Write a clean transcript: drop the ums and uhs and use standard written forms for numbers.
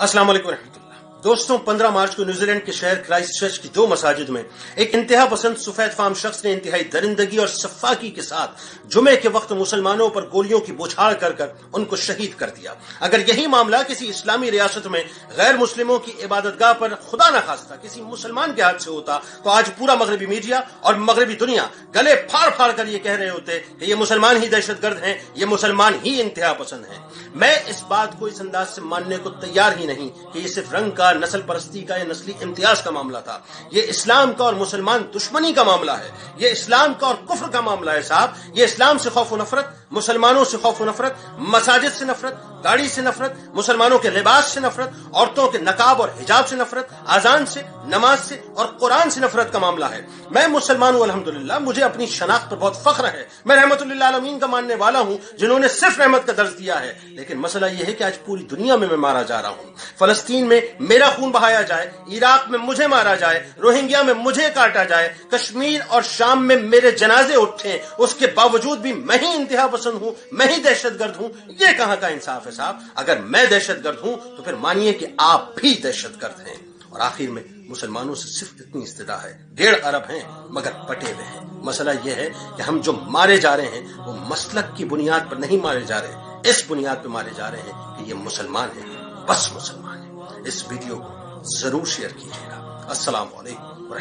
अस्सलाम वालेकुम रहमतुल्लाह। दोस्तों, 15 मार्च को न्यूजीलैंड के शहर क्राइस्ट चर्च की 2 मसाजिद में एक इंतहा पसंद सफेद फाम शख्स ने इंतहाई दरिंदगी और सफाकी के साथ जुमे के वक्त मुसलमानों पर गोलियों की बौछार कर कर उनको शहीद कर दिया। अगर यही मामला किसी इस्लामी रियासत में गैर मुस्लिमों की इबादतगाह पर खुदा न खास्ता किसी मुसलमान के हाथ से होता तो आज पूरा मगरबी मीडिया और मगरबी दुनिया गले फाड़ फाड़ कर ये कह रहे होते कि ये मुसलमान ही दहशतगर्द हैं, ये मुसलमान ही इंतहा पसंद हैं। मैं इस बात को इस अंदाज से मानने को तैयार ही नहीं कि ये सिर्फ रंग का, नस्ल परस्ती का या नस्ली इम्तियाज का मामला था। ये इस्लाम का और मुसलमान दुश्मनी का मामला है। ये इस्लाम का और कुफ्र का मामला है साहब। ये इस्लाम से खौफ व नफरत, मुसलमानों से खौफ व नफरत, मसाजिद से नफरत, दाढ़ी से नफरत, मुसलमानों के लिबास से नफरत, औरतों के नकाब और हिजाब से नफरत, आजान से, नमाज से और कुरान से नफरत का मामला है। मैं मुसलमान हूं अल्हम्दुलिल्लाह, मुझे अपनी शनाख्त पर बहुत फख्र है। मैं रहमतुल्लिल आलमीन का मानने वाला हूं जिन्होंने सिर्फ रहमत का दर्ज दिया है। लेकिन मसला यह है कि आज पूरी दुनिया में मैं मारा जा रहा हूं। फलस्तीन में मेरा खून बहाया जाए, इराक में मुझे मारा जाए, रोहिंग्या में मुझे काटा जाए, कश्मीर और शाम में मेरे जनाजे उठे, उसके बावजूद भी मैं ही इंतहा पसंद हूं, मैं ही दहशतगर्द हूं। ये कहां का इंसाफ है साहब? अगर मैं दहशतगर्द हूं तो फिर मानिए कि आप भी दहशतगर्द हैं। और आखिर में मुसलमानों से सिर्फ इतनी इस्तिदा है, 1.5 अरब हैं मगर पटे हुए हैं। मसला यह है कि हम जो मारे जा रहे हैं वो मसलक की बुनियाद पर नहीं मारे जा रहे, इस बुनियाद पर मारे जा रहे हैं कि ये मुसलमान है, बस मुसलमान है। इस वीडियो को जरूर शेयर कीजिएगा। अस्सलाम वालेकुम।